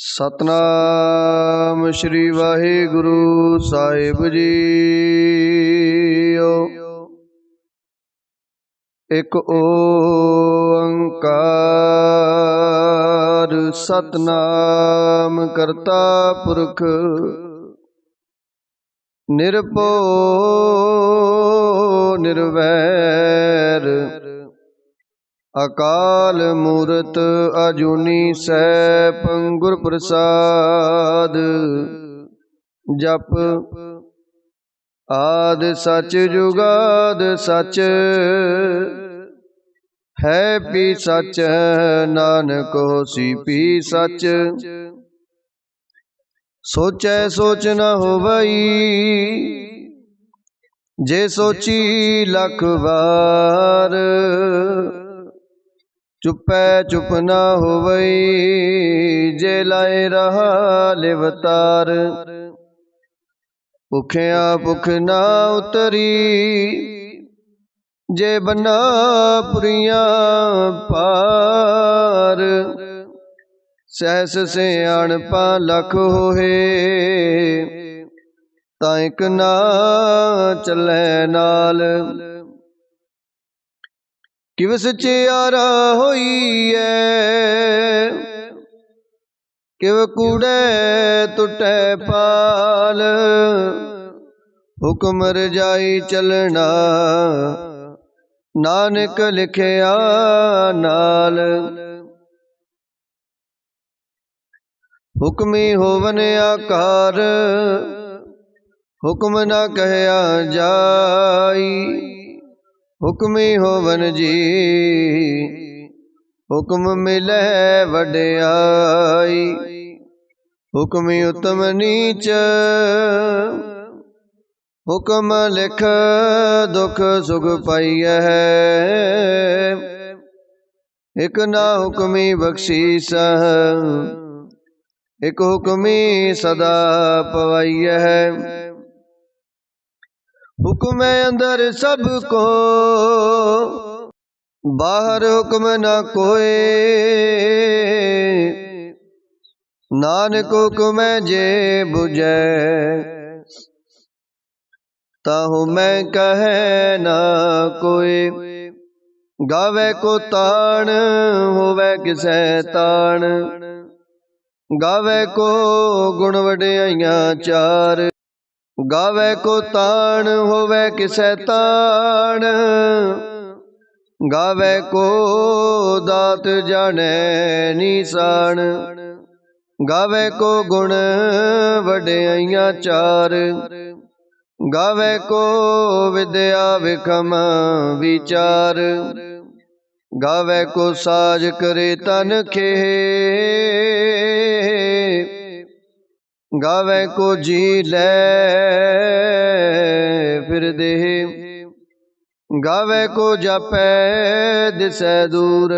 सतनाम श्री वाहिगुरु साहिब जीओ। एक ओंकार सतनाम करता पुरख निर्भो निर्वैर अकाल मूरत अजूनी सैभं गुर प्रसाद। जप आद सच जुगाद सच है पी सच नानक होसी पी सच। सोचै सोच न होवई जे सोची लख बार। चुपै चुप न होवई जे लाए रहा लिवतार। भुखिया भुख न उतरी जे बना पुरिया पार। सहस सियाणपा लख होए तां इक ना चलै नाल। किव सचियारा होईए किव कूड़े टुटै पाल। हुक्म रजाई चलना नानक लिखिया नाल। हुक्मी होवन आकार हुक्म न कहया जाई। हुक्मी होवन जी हुक्म मिलै वड्याई। हुक्मी उत्तम नीच हुक्म लिख दुख सुख पाइयै। एक ना हुक्मी बख्शीस एक हुक्मी सदा पवाइयै। हुक्म अंदर सब को बाहर हुक्म न कोई। नानक हुक्म जे बुझै ताहु मैं कहे न कोई। गावे को ताण होवे किसै ताण। गावे को गुण वड्याइयां चार। गावे को ताण होवे किसै ताण। गावे को दात जाने निशान। गावे को गुण वड्याइयां चार। गावे को विद्या विखम विचार। गावे को साज करे तन खे। गावे को जी लै फिर देह। गावे को जापै दिसै दूर।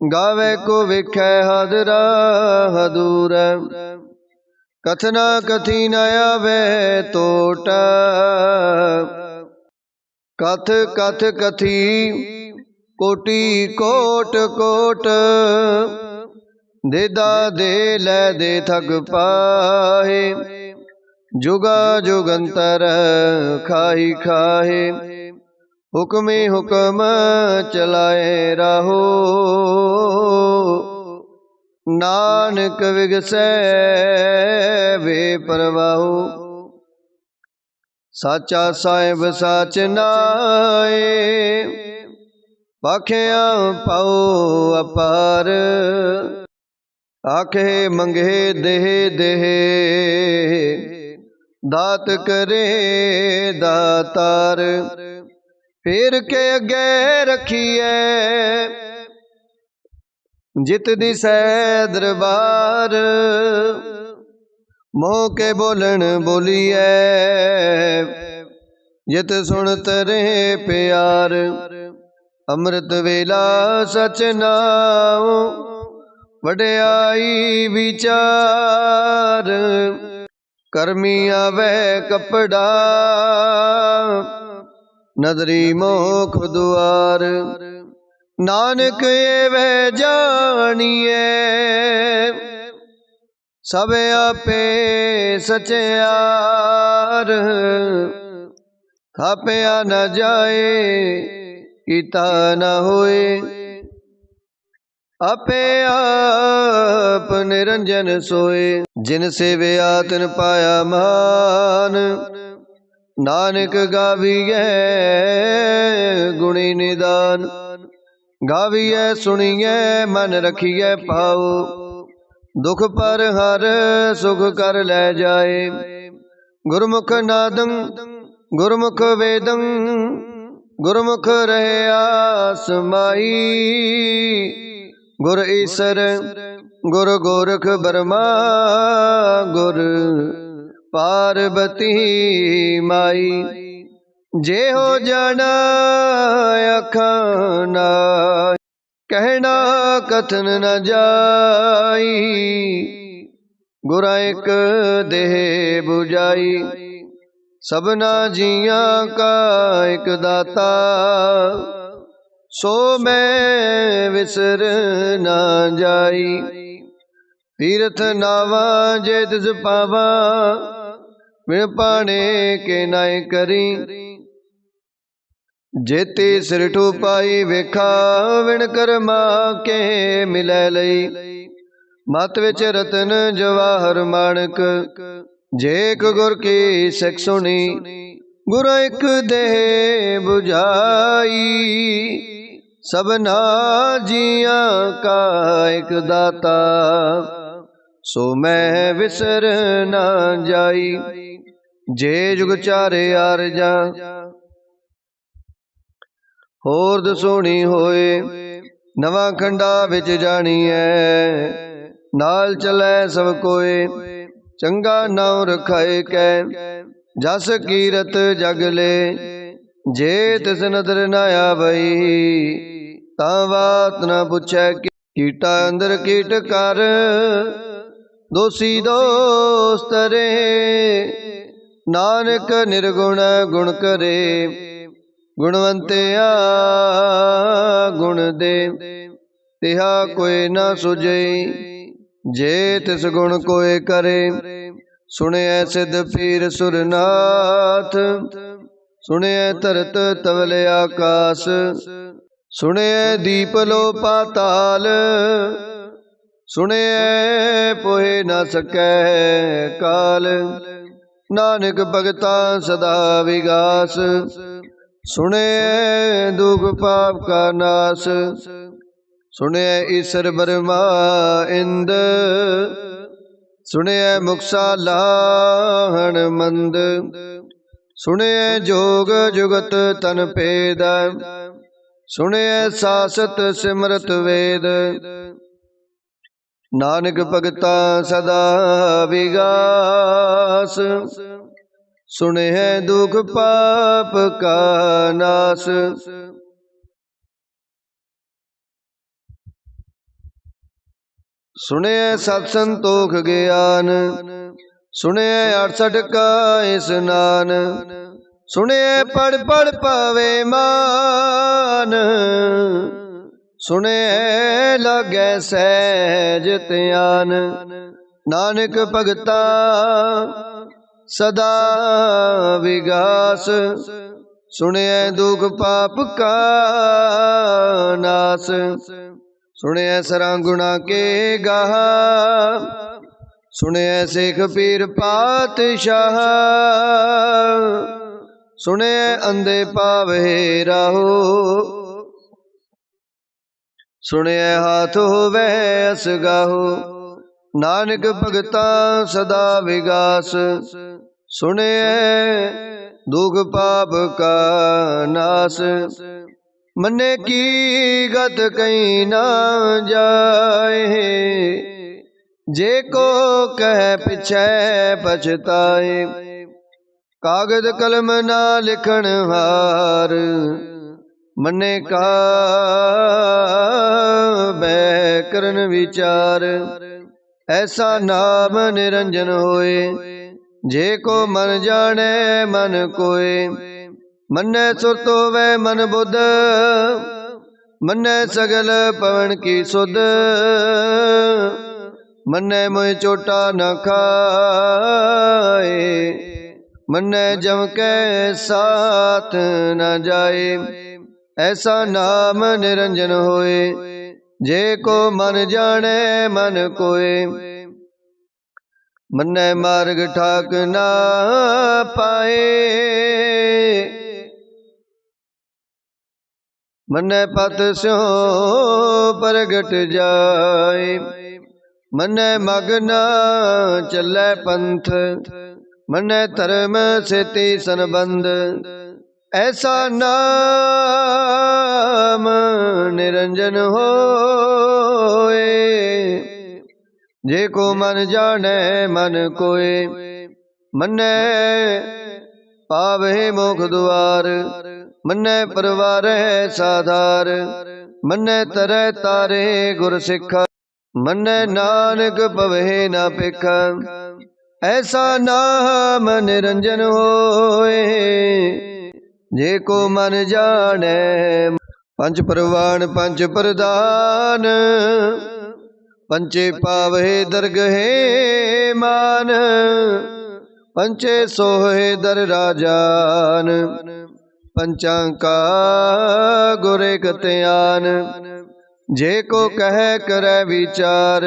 गावे को विखै हादरा हदूर। कथना कथी न आवे तोट कथ कथ कथी कोटि कोट कोट। देदा दे लै दे थक पाहे जुगा जुगंतर खाही खाहे। हुक्मे हुक्म चलाए राहो नानक विगसै वे परवाहो। साचा साहिब साच नाए पाखिया पाओ अपार। आखे मंगे देह देह दात करे दातार। फेर के अगे रखिए जित दिसै दरबार। मोह के बोलन बोलिए जित सुनत रहे प्यार। अमृत वेला सच नाम वड्याई विचार। करमी आवे कपड़ा नदरी मोख दुआर। नानक एवै जानिए सब आपे सचयार, थापिया न जाए कीता न होए। आपे आप निरंजन सोए, जिन सेविया तिन पाया मान। नानक गावीऐ गुणी निदान, गावीऐ सुनिए मन रखिए पाओ। दुख पर हर सुख कर ले जाए, गुरमुख नादं गुरमुख वेदं, गुरमुख रहे आसमाई। गुर ईसर गुर गोरख बर्मा, गुर पार्वती माई। जे हो जाना अखाना, कहना कथन न जाई। गुरा एक देह बुझाई, सबना जिया का एक दाता। सो मैं विसर न जाई, तीर्थ नावा जे तिस पावा। बिन पाने के नाय करी, जेती सिर ठुपाई वेखा। विण कर्मा के मिलै लई, मत विच रतन जवाहर माणक। जे एक गुर की सिख सुनी, गुर एक देह बुझाई। सबना जिया का एक दाता, सो मैं विसर न जाई। जे जुग चारे आरजा, होर दसोनी होए। नवा खंडा विच जानिए, नाल चलै सब कोए। चंगा नाम रखाए कै, जस कीरत जग ले। जे तिस नदर न आवई, तां बात न पुछै। कीटा अंदर कीट कर, दोषी दोष तरे। नानक निर्गुण गुण करे, गुणवंतिया गुण दे। तिहा कोई न सुझे, जे तिस गुण कोय करे। सुने सिद्ध पीर सुरनाथ, सुने तरत तवल आकाश। सुने दीप लो पाताल, सुने पोहे न सकै काल। नानक भगता सदा विगास, सुने दुख पाप का नाश। सुने ईश्वर ब्रह्मा इंद, सुने मुक्सा लाहण मंद। सुने जोग जुगत तन भेद, सुने सासत सिमरत वेद। नानक भगता सदा विगास, सुने दुख पाप का नाश। सुने सत संतोख ज्ञान, सुने 68 का स्नान। सुने पढ़ पढ़ पावे मान, सुने लगे सहज त्यान। नानक भगता सदा विगास, सुने दुख पाप का नाश। सुने सरा गुणा के गाहा, सुने शेख पीर पातशाह। सुने अंधे पावे राहो, सुने हाथ होवे असगाहो। नानक भगता सदा विगास, सुने दुख पाप का नाश। मने की गत कहीं ना जाए, जे को कह पिछे पछताए। कागज कलम ना लिखण हार, मने का बैकरण विचार। ऐसा नाम निरंजन होए, जे को मन जाने मन कोय। मन्ने सुरत होवे मन बुध, मन्ने सगल पवन की सुध। मन्नै मोह चोटा न खाए, मन्नै जम कै साथ न जाए। ऐसा नाम निरंजन होए, जे को मन जाने मन कोय। मन्नै मार्ग ठाक ना पाए, मन्नै पत स्यों प्रगट जाए। मन्नै मग न चलै पंथ, मन्नै धर्म सेती संबंध। ऐसा नाम निरंजन होए, जे को मन जाने मन कोय। मन्नै पावे मोख द्वार, मन्नै परवारै साधार। मन्नै तरह तारे गुर सिख, मन्नै नानक पवहे न पिख। ऐसा नाम निरंजन होए, जे को मन जाने। पंच परवान पंच प्रधान, पंचे पावे दरगहे मान। पंचे सोहे दर राजान, पंचां का गुर एक ध्यान। जे को कह करे विचार,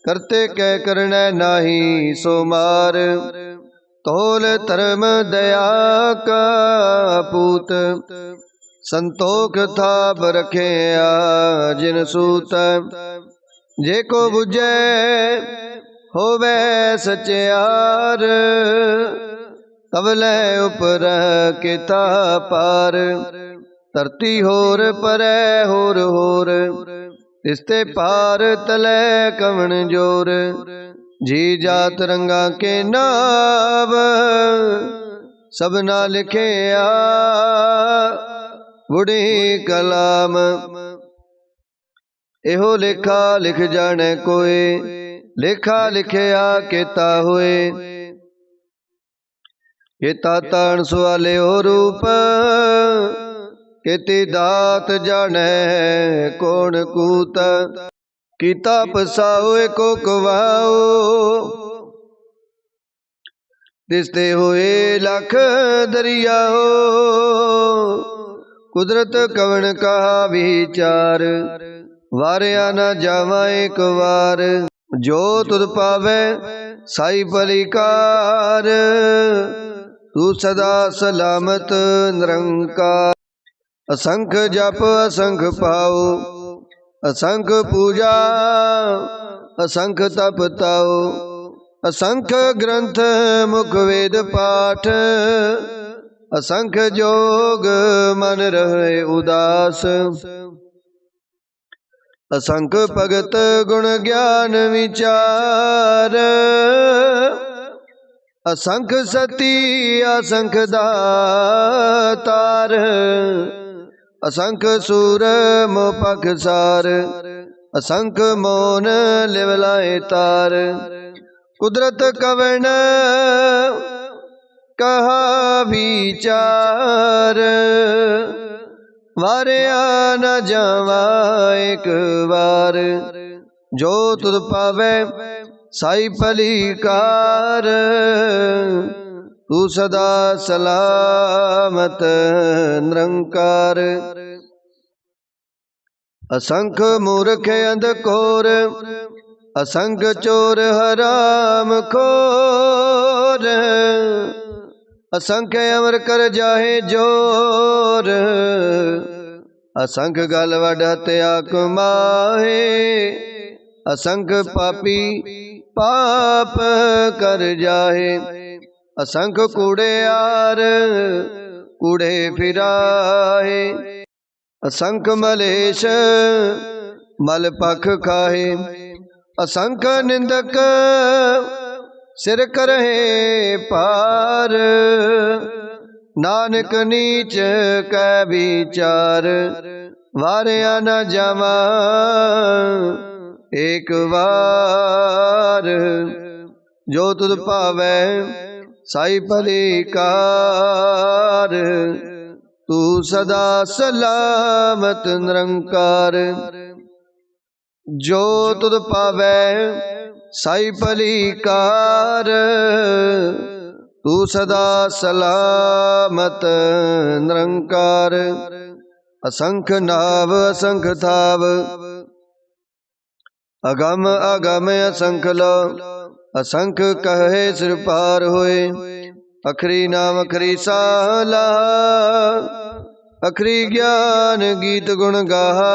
करते कह करने नाही सो मार। तोल धर्म दया का पूत, संतोख थाप रखे जिन सूत। जे को बुझे होवे सचियार, तबले उपर किता पार। धरती होर परै होर होर, तिसते पार तले कवण जोर। जी जात रंगा के नाव, सबना लिखे बुढ़ी कलाम। एहो लेखा लिख जाने कोय, लेखा लिखिया केता होए। केता तान सुआले हो रूप, केती दात जाने कौन कूत। कीता पसाओ को कवाओ, तिसते होए लख दरियाओ। कुदरत कवण का विचार, वारिया न जावा एक बार। जो तुद पावे साई बलिकार, तू सदा सलामत निरंकार। असंख जप असंख पाओ, असंख पूजा असंख तप ताओ। असंख ग्रंथ मुख वेद पाठ, असंख जोग मन रहे उदास। असंख भगत गुण ज्ञान विचार, असंख सती असंख दातार। असंख सूर मोह पखसार, असंख मौन लिवलाए तार। कुदरत कवण कहा विचार, वारिया न जावा एक बार। जो तुद पावे साई भलीकार, तू सदा सलामत निरंकार। असंख मूर्ख अंधकोर, असंख चोर हराम खोर। असंख अमर कर जाहे जोर, असंख गल वड हत्या कमाहे। असंख पापी पाप कर जाहे, असंख कूड़ेयार कूड़े फिराहे। असंख मलेश मल पख खाहे, असंख निंदक सिर करहे पार। नानक नीच कै विचार, वारिया न जावा एक बार। जो तुद पावै साई भलीकार, तू सदा सलामत निरंकार। जो तुद पावै साई भलीकार। तू सदा सलामत निरंकार। असंख नाव असंख थाव अगम अगम असंख लो। असंख कहे सिर पार होए। अखरी नाम अखरी साला अखरी ज्ञान गीत गुण गाहा।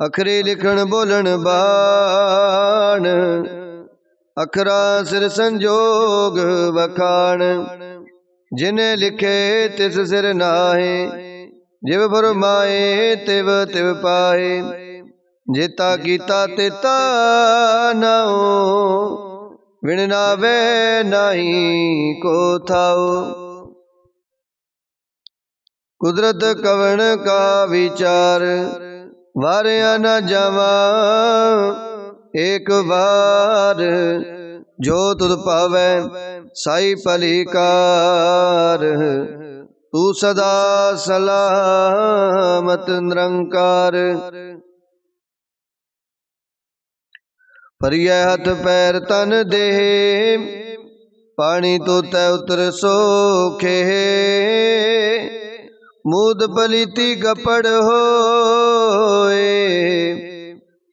अखरी लिखण बोलन बाण अखरा सिर संजोग वखाण। जिने लिखे तिस सिर नाहे जिव फरमाए तिव तिव पाए। जेता कीता तेता नाओ विण नावे नाही को थाओ। कुदरत कवण का विचार वारिया न जावा एक बार। जो तुद पावै साई भलीकार। तू सदा सलामत निरंकार। परियै हथ पैर तन देह पानी तो तै उतर सोखे। मूद पलीती कपड़ होए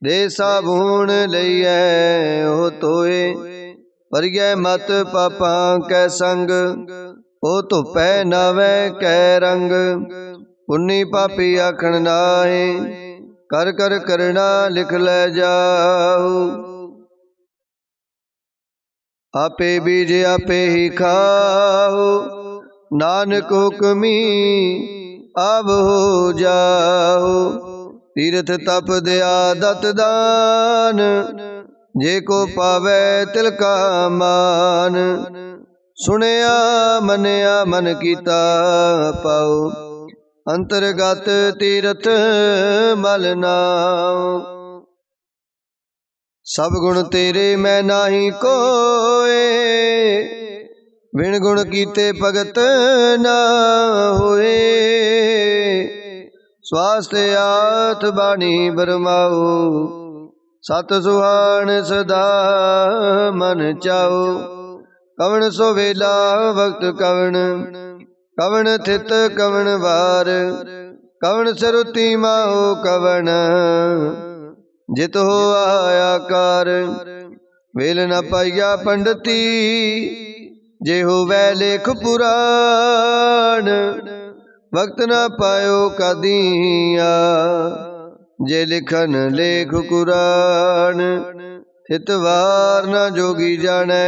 दे साबुन लइयै हो तोए। परियै मत पापां कै संग ओ धुपै नावै कै रंग। पुन्नी पापी आखण नाहे कर कर करना लिख लै जाओ। आपे बीज आपे ही खाओ नानक हुक्मी अब हो जाओ। तीर्थ तप दया दत दान जे को पावै तिल का मान। सुनिया मनिया मन कीता पाओ अंतर्गत तीर्थ मल नाओ। सब गुण तेरे मैं नाही कोए बिन गुण कीते भगत न होए। स्वास्थ्य आथ बाणी बरमाओ सत सुहान सदा मन चाओ। कवण सो वेला वक्त कवण कवण थित कवण वार। कवण सरुति माओ कवण जित हो आया कार। वेल न पाइया पंडती जे हो वै लेख पुराण। वक्त न पायो कदिया जे लिखन लेख कुरान। हितवार न जोगी जाने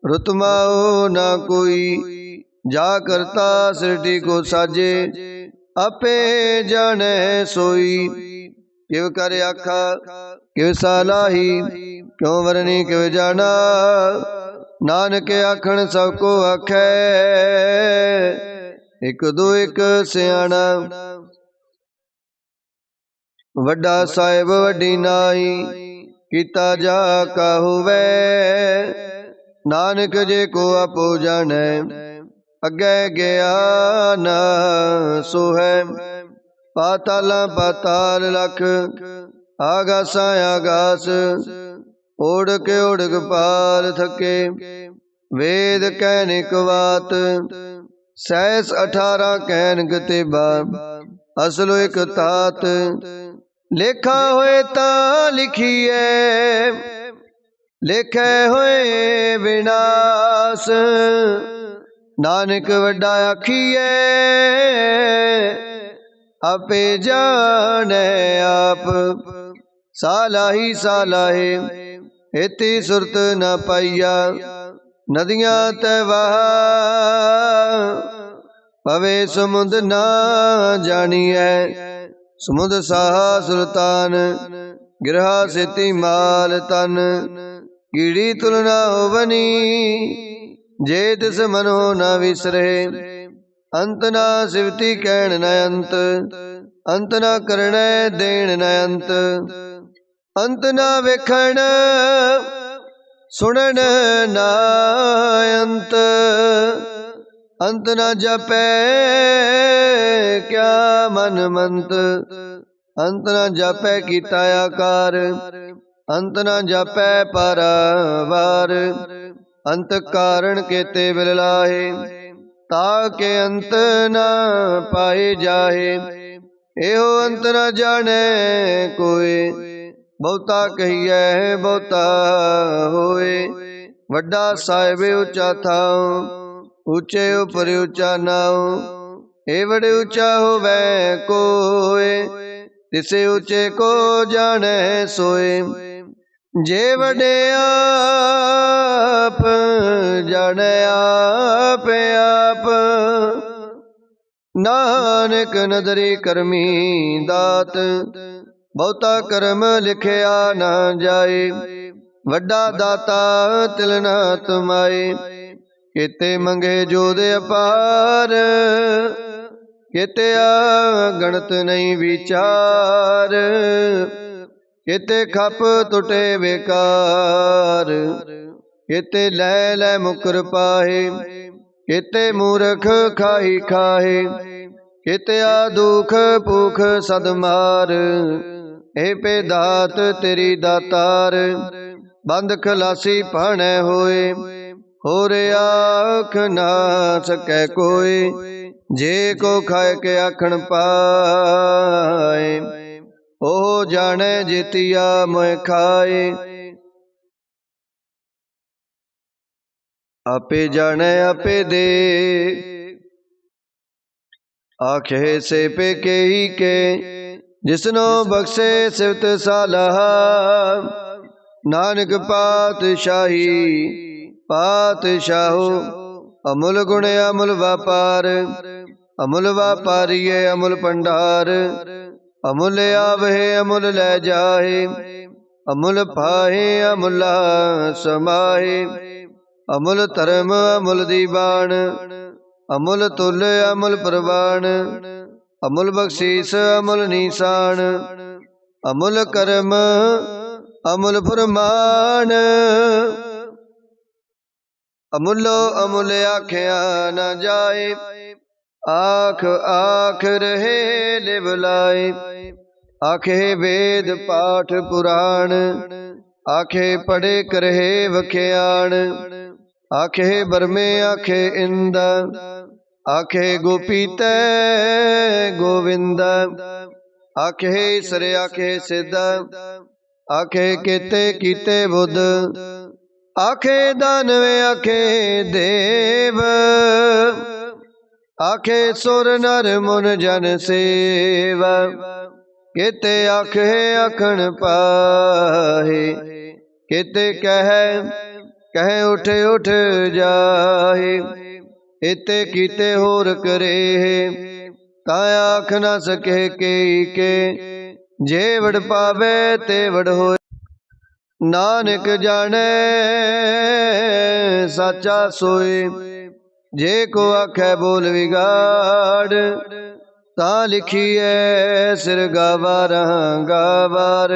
रुतमाओ न कोई। जा करता सृष्टि को साजे आपे जाने सोई। किव कर आखा किव सालाही क्यों वरनी किव जाना। नानक आखण सबको आखै एक दो एक सियाणा। वड्डा साहिब वड्डी नाई कीता जा का होवै। नानक जे को आपो जाने अगे गया न सो है। पाताला पाताल लख आगासा आगास। ओढ़क ओढ़क पाल थके वेद कैनिक वात। सहस 18 कहन कतेबा असलो एक तात। लेखा होए ता लिखिए लेखे होए विनाश। नानक वड्डा आखिए आपे जाने आप। सालाही सालाहे हेती सुरत न पाइया। नदियां तैवाह पवे समुद ना जानिए। समुद साह सुल्तान गिरहा सेती माल तन। कीड़ी तुलना होवनी जे तिस मनो न विसरे। अंत ना सिवती कहण न अंत अंत ना करण देण न अंत। अंत ना वेखण सुनन ना अंत। अंत ना जपै क्या मन मंत। अंत न जापै कीता आकार, अंत न जापै पारावार। अंत कारण केते बिल लाहे, ताके अंत न पाए जाहे। एहो अंत न जाने कोय, बहुता कहिए बहुता होए। वड्डा साहिब ऊंचा थाओ, ऊंचे उपर ऊंचा नाओ। ए बड़े ऊंचा होवे कोय, तिसे ऊंचे को जाने सोए। जे वडे आप जाने आप आप, नानक नदरी करमी दात। बहुता कर्म लिखिया न जाए, वड्डा दाता तिल न तुमाए। केते मंगे जोद अपार, केते गणत नहीं विचार। केते खप टुटे बेकार, केते लै लै मुकर पाहे। केते मूर्ख खाही खाहे, केते दुख भूख सद मार। ए पे दात तेरी दातार, बंद खलासी भाणे होए। होर आख ना सकै कोई, जे को खाए के आखण पाए। ओ जाने जेतिया मोह खाए, आपे जाने आपे दे। आखे से पे के ही के, जिसनो बख्शे सिवत सालाह। नानक पातशाही पातशाहो, अमुल गुण अमुल व्यापार। अमुल व्यापारीए अमुल भंडार, अमुल आवहे अमुल लै जाहे। अमुल पाहे अमुला समाहे, अमुल धर्म अमुल दीवान। अमुल तुल अमुल प्रवान, अमुल बख्शीस अमुल निशान। अमुल कर्म अमुल फरमान, अमुलो अमुल आख्या न जाए। आख आख रहे लिवलाए, आखे वेद पाठ पुराण। आखे पढ़े करहे वख्याण, आखे बरमे आखे इंद। आखे गोपी तै गोविंद, आखे ईसर आखे सिद्ध। आखे केते कीते बुध, आखे दानवे आखे देव। आखे सुर नर मुन जन सेव, केते आखे आखण पाहे। केते कह उठ उठ जाहे, एते कीते होर करे। ता आख न सके के, जे वड पावे ते वड होए। नानक जाने साचा सोए, जे को आखे बोल विगाड़। ता लिखिए सिर गावार गावार,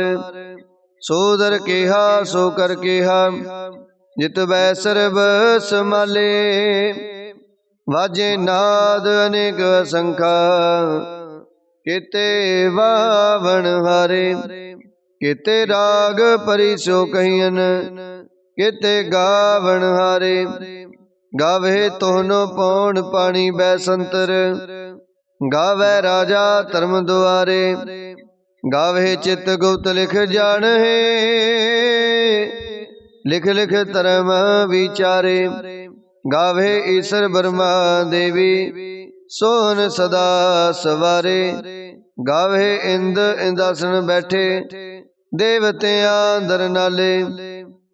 सोदर केहा सो कर केहा। जित बै सर्ब समाले, वाजे नाद अनेक असंखा। केते वावण हारे, केते राग परिसो कहियन। केते गावण हारे, गावे तोहनो पौन पानी बैसंतर। गावे राजा धर्म द्वारे, गावे चित गुप्त लिख जाने। लिख लिख धर्म विचारे, गावे ईश्वर ब्रह्मा देवी। सोहन सदा सवारे, गावे इंद इंदासन बैठे। देवतिया अंदर नाले,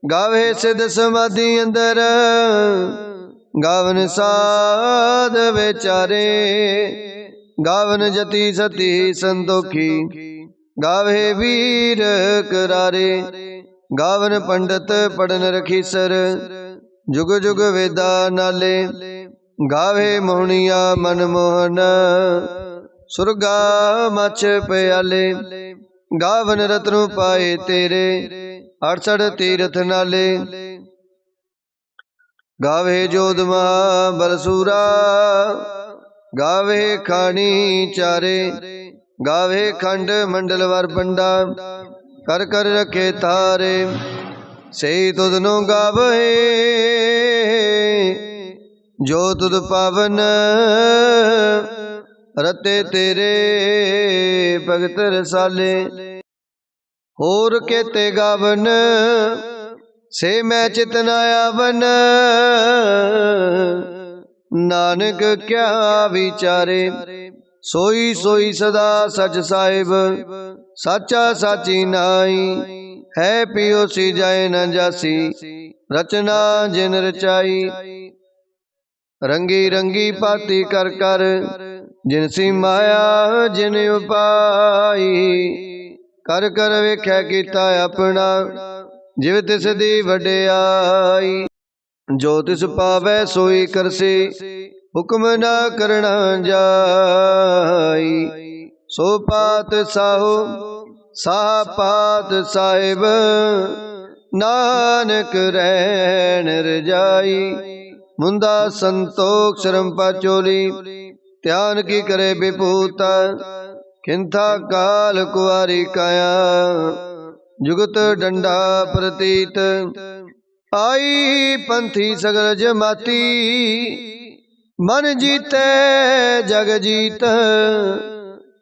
गावे सिद्ध समाधि अंदर। गावन साध विचारे, गावन जति सती संतोखी। गावे वीर करारे, गावन पंडित पढ़न रखीसर। जुग जुग वेदा नाले, गावे मोहनिया मनमोहन। सुरगा मछ प्याले, गावन रत्न पाए तेरे। 68 तीरथ नाले, गावे जोधमा बलसूरा। गावे खानी चारे, गावे खंड मंडल वर पंडा कर कर रखे तारे सही तुद नो गावे जो तुद पावन रते तेरे भगत रसाले होर केते गावन से मैं चितना आवन नानक क्या विचारे सोई सोई सदा सच साहिब साचा साची नाई है पियो सी जाए न जासी रचना जिन रचाई रंगी रंगी पाती कर कर जिनसी माया जिन उपाई कर कर वेख्या कीता अपना जिव तिस दी वडियाई जो तिस पावै सोई करसे हुक्म न करना जाई सो पात साहो साह पात साहिब नानक रहन रजाई मुंदा संतोख शर्म पाचोली ध्यान की करे विभूता किंथा काल कुआरी काया जुगत डंडा प्रतीत आई पंथी सगल जमाती मन जीते जग जीत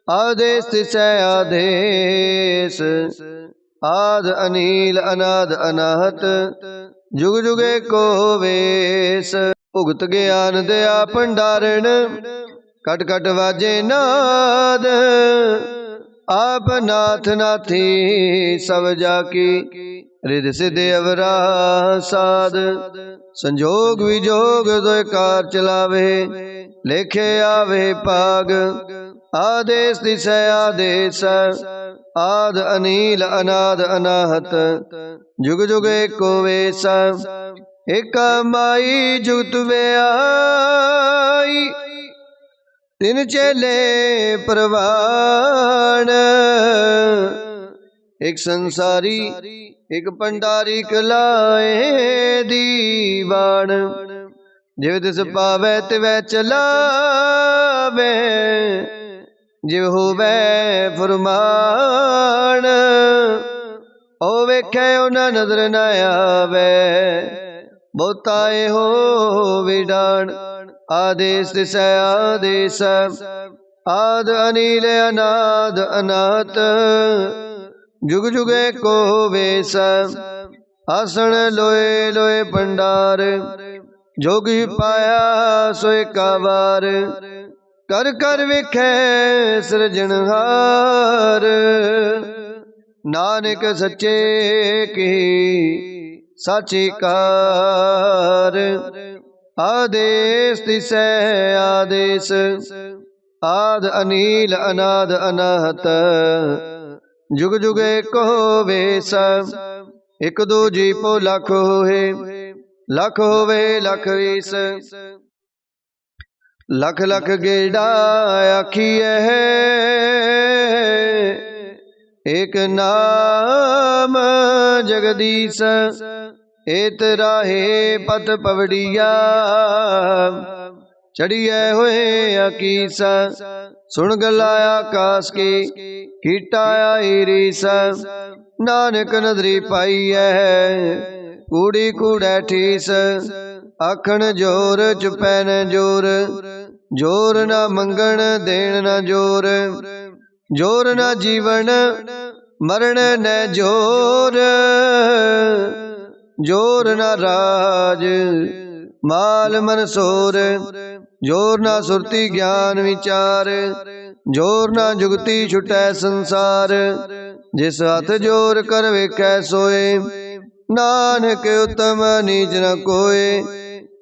आदेश तिसै आदेश आद अनील अनाद अनाहत जुग जुगे को वेश भुगत ज्ञान दया भंडारण कट कट वाजे नाद आप नाथ नाथी सब जाकी रिद सिद्ध अवरा साध संजोग विजोग दो कार चलावे लेखे आवे पाग आदेश दिशा आदेश आद अनील अनाद अनाहत जुग जुग एको वेश एक माई जुगत वे आई तिन चेले प्रवाण एक संसारी एक पंडारी कलाए दीवान जिव तिस पावै तिवै चलावे जिव होवै फरमान ओ वेखे उन्हां नजर न आवे बहुताए हो विडान आदेश तिसै आदेश आद अनील अनाद अनाथ जुग जुग को वेश आसन लोए लोए भंडार जोगी पाया सोए कावार कर कर विखे सृजनहार नानक सच्चे की साची कार आदेश तिसै आदेश आद अनील अनाद अनाहत जुग जुग एको वेश एक दो जीपो लख होए लख होवे लख वीस लख लख गेड़ा आखिए एक नाम जगदीश एत राहे पत पवड़िया चढ़िए हुए अकीसा सुन गलाया कास की कीटाया रीस नानक नदरी पाई है कूड़ी कूड़ै ठीस आखन जोर चुपै न जोर जोर न मंगन देन न जोर जोर न जीवन मरण न जोर जोर न राज माल मनसोर जोर न सुरती ज्ञान विचार जोर न जुगती छुटै संसार जिस हाथ जोर कर वेखै सोए नानक उत्तम नीच न कोय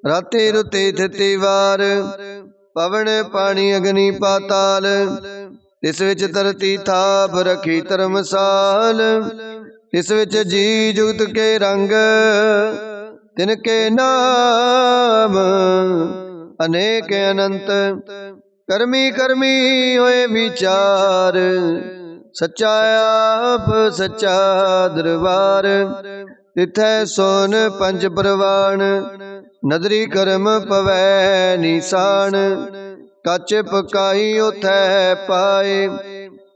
राते रुते थिति वार पवन पानी अग्नि पाताल तिस विच धरती थाप रखी धर्मसाल तिस विच जी जुगत के रंग तिनके नाम अनेक अनंत कर्मी कर्मी होए विचार सच्चा आप सच्चा दरबार तिथै सोन पंच प्रवाण नदरी कर्म पवै निशान कच पकाई उथै पाए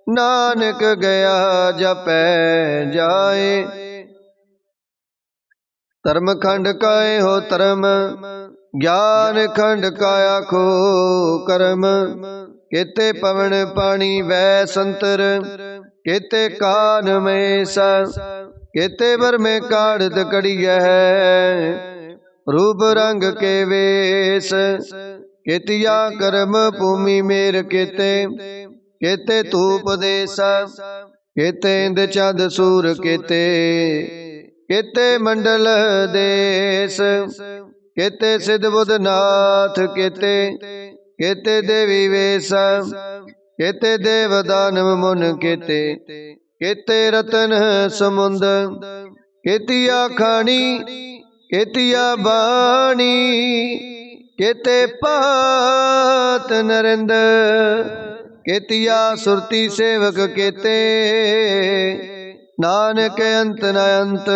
नानक गया जपै जाए। धर्म खंड काए हो धर्म, ज्ञान खंड काया खो कर्म। केते पवन पानी वै संतर, केते कान महेसा। केते बर में काढ़त कड़िया है, रूप रंग के वेश। केतिया कर्म भूमि मेर केते, केते धूप देसा। केते इंद चंद सूर केते, केते मंडल देश। केते सिद्ध बुध नाथ केते, केते देवी वेश। केते देव दानव मुन केते, केते रतन समुंद। केतिया खानी केतिया बाणी, केते पात नरिंद। केतिया सुरती सेवक केते, नानक अंत न अंत।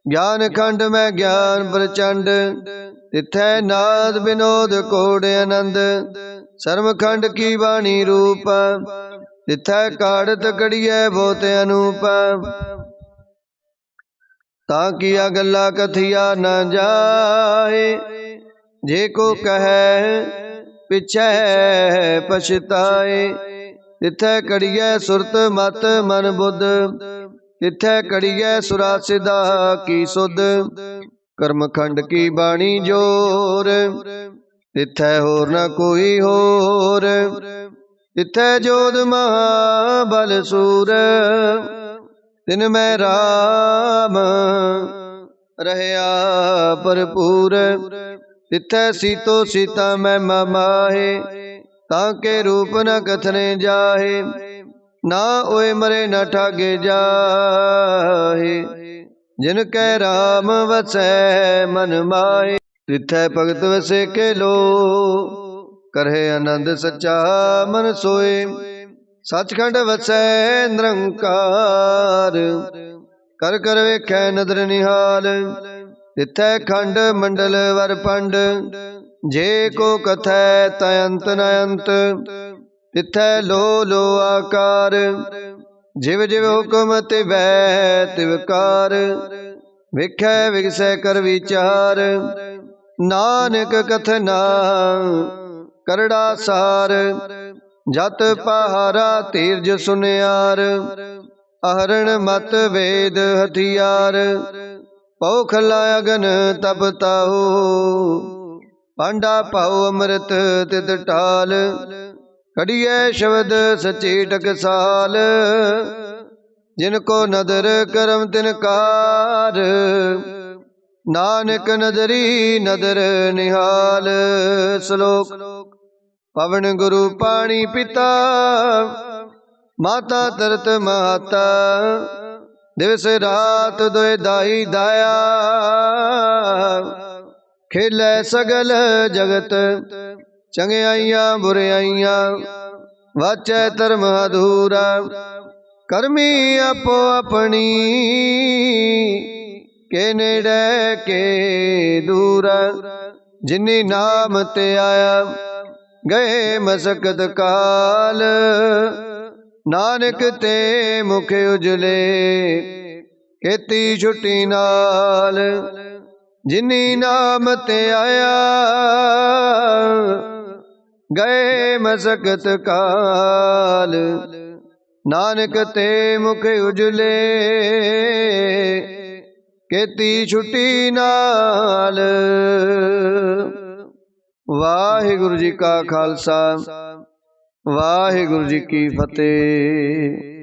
ज्ञान खंड में ज्ञान प्रचंड, तिथै नाद विनोद कोड आनंद। शर्म खंड की वाणी रूप, तिथै काढ़त कड़ियै बहुत अनूप। ताकिया गल्ला कथिया न जाए, जे को कहे पिछै पछताए। तिथै कड़ियै सुरत मत मन बुध, तिथै कड़ियै सुरा सिदा की सुध। कर्म खंड की बाणी जोर, तिथै होर न कोई होर। तिथै जोध महाबल सूर, तिन मैं राम रहया भरपूर। तिथै सीतो सीता मैं माहे, ताके रूप न कथने जाहे। ना ओए मरे न ठागे जाहे, जिन कै राम वसै मन माहे। तिथै भगत वसे के लो, करहे आनंद सच्चा मन सोए। सचखंड वसै निरंकार, कर कर वेखै नदर निहाल। तिथै खंड मंडल वर पंड, जे को कथै तयंत न अंत। तिथै लो लो आकार, जिव जिव हुक्म तिवै तिवकार। विखै विगसै कर विचार, नानक कथना करड़ा सार। जत पहारा तीरज सुनियार, आहरण मत वेद हथियार। पौखला अगन तप ताहू, पांडा पाओ अमृत तित टाल। कड़ियै शब्द सची टकसाल, जिनको नदर करम तिनकार। नानक नदरी नदर निहाल। श्लोक। पवन गुरु पाणी पिता, माता तरत माता। दिवस रात दोए दाई दाया, खेलै सगल जगत चंगियाइयां बुराइयां। वाचै धर्म अधूरा, करमी आपो अपनी। के नेड़े के दूरा, जिनी नाम ते आया गए मसकत काल। नानक ते मुख उजले, खेती छुट्टी नाल। जिनी नाम ते आया गए मसकत काल। नानक ते मुख उजले, खेती छुट्टी नाल। वाहिगुरु जी का खालसा, वाहिगुरु जी की फतेह।